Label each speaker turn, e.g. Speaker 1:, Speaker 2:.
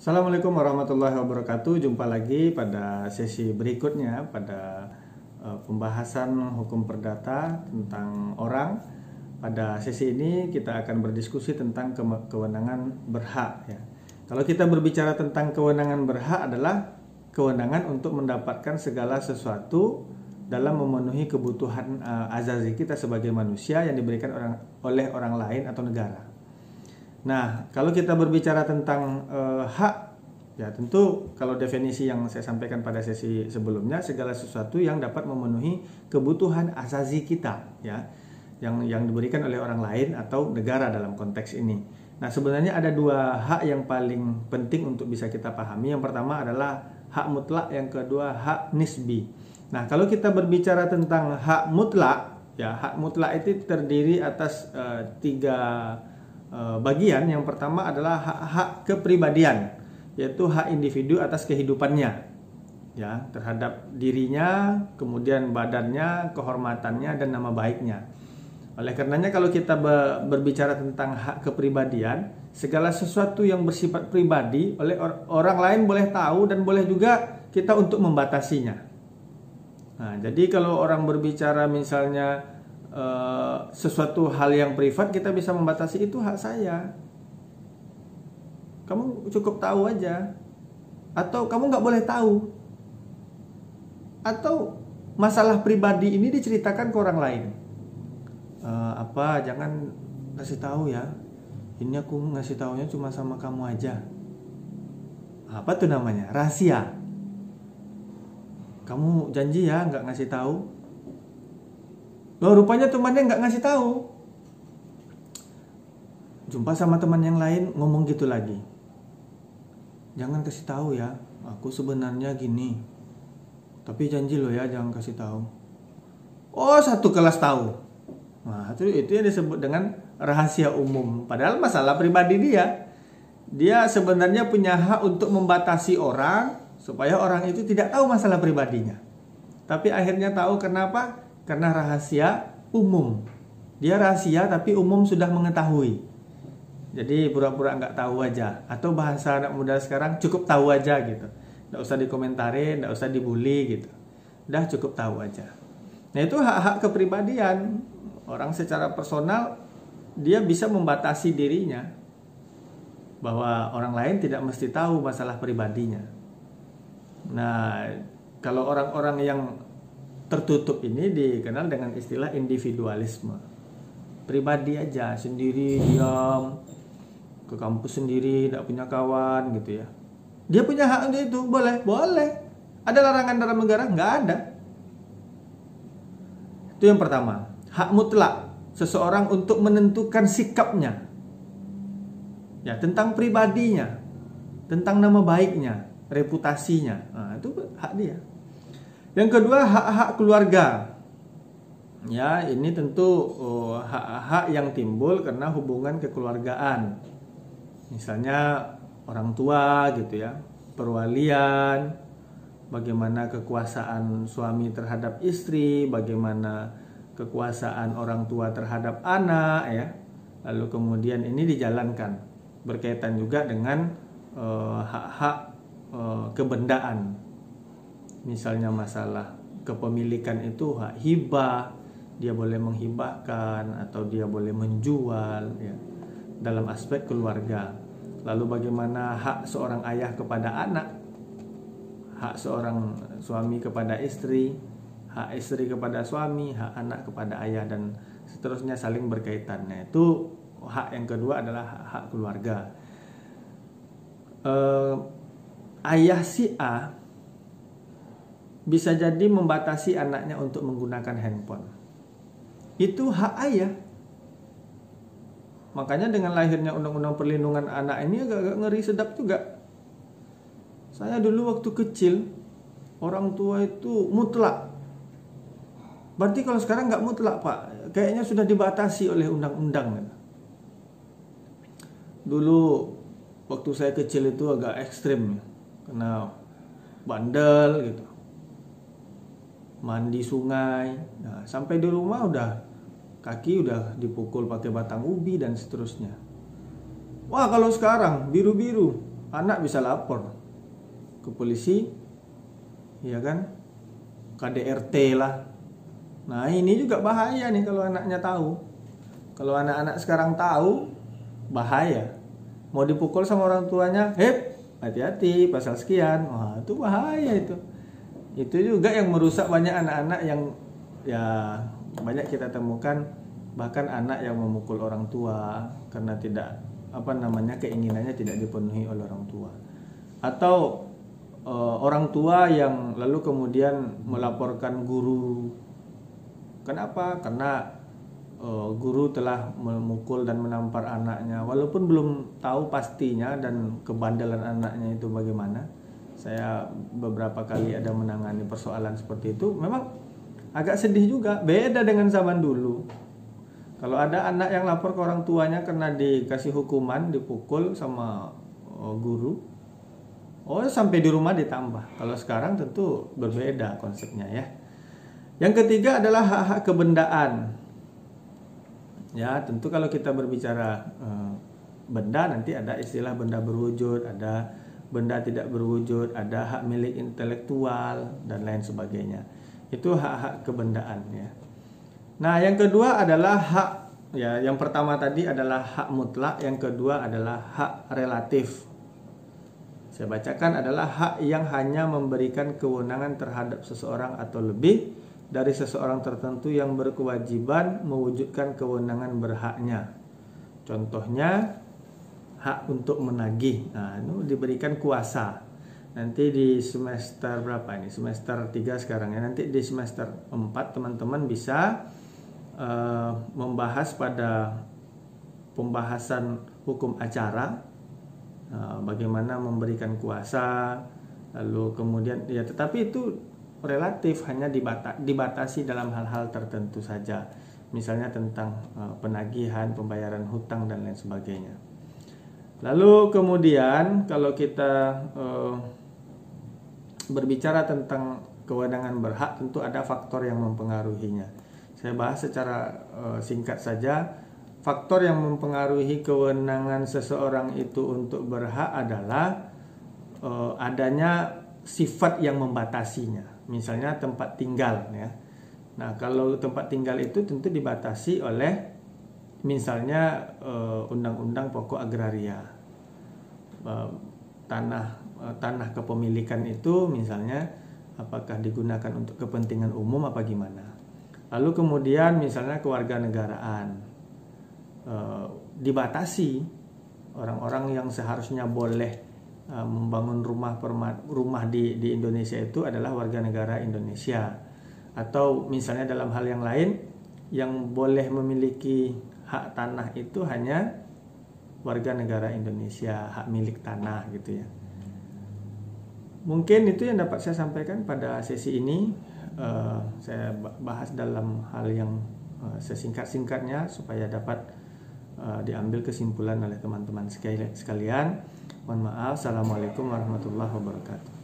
Speaker 1: Assalamualaikum warahmatullahi wabarakatuh. Jumpa lagi pada sesi berikutnya pada pembahasan hukum perdata tentang orang. Pada sesi ini kita akan berdiskusi tentang kewenangan berhak ya. Kalau kita berbicara tentang kewenangan berhak adalah kewenangan untuk mendapatkan segala sesuatu dalam memenuhi kebutuhan azazi kita sebagai manusia yang diberikan oleh orang lain atau negara. Nah, kalau kita berbicara tentang hak, ya tentu kalau definisi yang saya sampaikan pada sesi sebelumnya, segala sesuatu yang dapat memenuhi kebutuhan asasi kita, ya, yang diberikan oleh orang lain atau negara dalam konteks ini. Nah, sebenarnya ada dua hak yang paling penting untuk bisa kita pahami. Yang pertama adalah hak mutlak, yang kedua hak nisbi. Nah, kalau kita berbicara tentang hak mutlak, ya hak mutlak itu terdiri atas tiga bagian. Yang pertama adalah hak kepribadian, yaitu hak individu atas kehidupannya, ya, terhadap dirinya, kemudian badannya, kehormatannya, dan nama baiknya. Oleh karenanya kalau kita berbicara tentang hak kepribadian, segala sesuatu yang bersifat pribadi oleh orang lain boleh tahu dan boleh juga kita untuk membatasinya. Nah, jadi kalau orang berbicara misalnya sesuatu hal yang privat, kita bisa membatasi, itu hak saya, kamu cukup tahu aja, atau kamu nggak boleh tahu, atau masalah pribadi ini diceritakan ke orang lain, jangan kasih tahu ya, ini aku ngasih tahunya cuma sama kamu aja. Apa tuh namanya? Rahasia. Kamu janji ya nggak ngasih tahu. Loh, rupanya temannya nggak ngasih tahu. Jumpa sama teman yang lain, ngomong gitu lagi. Jangan kasih tahu ya, aku sebenarnya gini. Tapi janji loh ya, jangan kasih tahu. Oh, satu kelas tahu. Nah, itu yang disebut dengan rahasia umum. Padahal masalah pribadi dia. Dia sebenarnya punya hak untuk membatasi orang supaya orang itu tidak tahu masalah pribadinya. Tapi akhirnya tahu, kenapa? Karena rahasia umum. Dia rahasia tapi umum sudah mengetahui. Jadi pura-pura nggak tahu aja. Atau bahasa anak muda sekarang, cukup tahu aja gitu. Nggak usah dikomentarin, nggak usah dibully gitu. Udah cukup tahu aja. Nah, itu hak-hak kepribadian. Orang secara personal dia bisa membatasi dirinya, bahwa orang lain tidak mesti tahu masalah pribadinya. Nah, kalau orang-orang yang tertutup ini dikenal dengan istilah individualisme. Pribadi aja, sendiri, diam, ke kampus sendiri, tidak punya kawan gitu ya. Dia punya hak untuk itu, boleh. Ada larangan dalam negara? Nggak ada. Itu yang pertama. Hak mutlak seseorang untuk menentukan sikapnya, ya, tentang pribadinya, tentang nama baiknya, reputasinya. Nah, itu hak dia. Yang kedua, hak-hak keluarga. Ya, ini tentu hak-hak yang timbul karena hubungan kekeluargaan. Misalnya orang tua gitu ya, perwalian, bagaimana kekuasaan suami terhadap istri, bagaimana kekuasaan orang tua terhadap anak ya. Lalu kemudian ini dijalankan berkaitan juga dengan hak-hak kebendaan. Misalnya masalah kepemilikan itu hak hibah, dia boleh menghibahkan atau dia boleh menjual ya, dalam aspek keluarga. Lalu bagaimana hak seorang ayah kepada anak, hak seorang suami kepada istri, hak istri kepada suami, hak anak kepada ayah, dan seterusnya saling berkaitan. Nah, itu hak yang kedua adalah hak keluarga. Ayah si A bisa jadi membatasi anaknya untuk menggunakan handphone. Itu hak ayah. Makanya dengan lahirnya Undang-Undang Perlindungan Anak ini agak ngeri sedap juga. Saya dulu waktu kecil, orang tua itu mutlak. Berarti kalau sekarang nggak mutlak, Pak. Kayaknya sudah dibatasi oleh undang-undang. Dulu waktu saya kecil itu agak ekstrim, karena bandel gitu. Mandi sungai, nah, sampai di rumah kaki udah dipukul pakai batang ubi dan seterusnya. Wah, kalau sekarang biru-biru, anak bisa lapor ke polisi, ya kan, KDRT lah. Nah ini juga bahaya nih kalau anaknya tahu. Kalau anak-anak sekarang tahu, bahaya. Mau dipukul sama orang tuanya, hati-hati pasal sekian. Wah itu bahaya itu. Itu juga yang merusak banyak anak-anak yang ya banyak kita temukan, bahkan anak yang memukul orang tua karena tidak keinginannya tidak dipenuhi oleh orang tua, atau orang tua yang lalu kemudian melaporkan guru. Kenapa? Karena guru telah memukul dan menampar anaknya, walaupun belum tahu pastinya dan kebandelan anaknya itu bagaimana. Saya beberapa kali ada menangani persoalan seperti itu. Memang agak sedih juga, beda dengan zaman dulu. Kalau ada anak yang lapor ke orang tuanya karena dikasih hukuman, dipukul sama guru, sampai di rumah ditambah. Kalau sekarang tentu berbeda konsepnya ya. Yang ketiga adalah hak-hak kebendaan. Ya, tentu kalau kita berbicara benda, nanti ada istilah benda berwujud, ada benda tidak berwujud, ada hak milik intelektual dan lain sebagainya. Itu hak-hak kebendaan ya. Nah, yang kedua adalah hak, ya, yang pertama tadi adalah hak mutlak, yang kedua adalah hak relatif. Saya bacakan, adalah hak yang hanya memberikan kewenangan terhadap seseorang atau lebih dari seseorang tertentu yang berkewajiban mewujudkan kewenangan berhaknya. Contohnya hak untuk menagih. Nah, itu diberikan kuasa. Nanti di semester berapa ini? Semester 3 sekarang ya. Nanti di semester 4 teman-teman bisa membahas pada pembahasan hukum acara, bagaimana memberikan kuasa, lalu kemudian ya, tetapi itu relatif, hanya dibatasi dalam hal-hal tertentu saja, misalnya tentang penagihan, pembayaran hutang dan lain sebagainya. Lalu kemudian kalau kita berbicara tentang kewenangan berhak, tentu ada faktor yang mempengaruhinya. Saya bahas secara singkat saja. Faktor yang mempengaruhi kewenangan seseorang itu untuk berhak adalah adanya sifat yang membatasinya. Misalnya tempat tinggal ya. Nah, kalau tempat tinggal itu tentu dibatasi oleh misalnya Undang-Undang Pokok Agraria. Tanah kepemilikan itu misalnya apakah digunakan untuk kepentingan umum apa gimana. Lalu kemudian misalnya kewarganegaraan, dibatasi. Orang-orang yang seharusnya boleh membangun rumah di Indonesia itu adalah warga negara Indonesia. Atau misalnya dalam hal yang lain, yang boleh memiliki hak tanah itu hanya warga negara Indonesia, hak milik tanah gitu ya. Mungkin itu yang dapat saya sampaikan pada sesi ini. Saya bahas dalam hal yang sesingkat-singkatnya supaya dapat diambil kesimpulan oleh teman-teman sekalian. Mohon maaf. Assalamualaikum warahmatullahi wabarakatuh.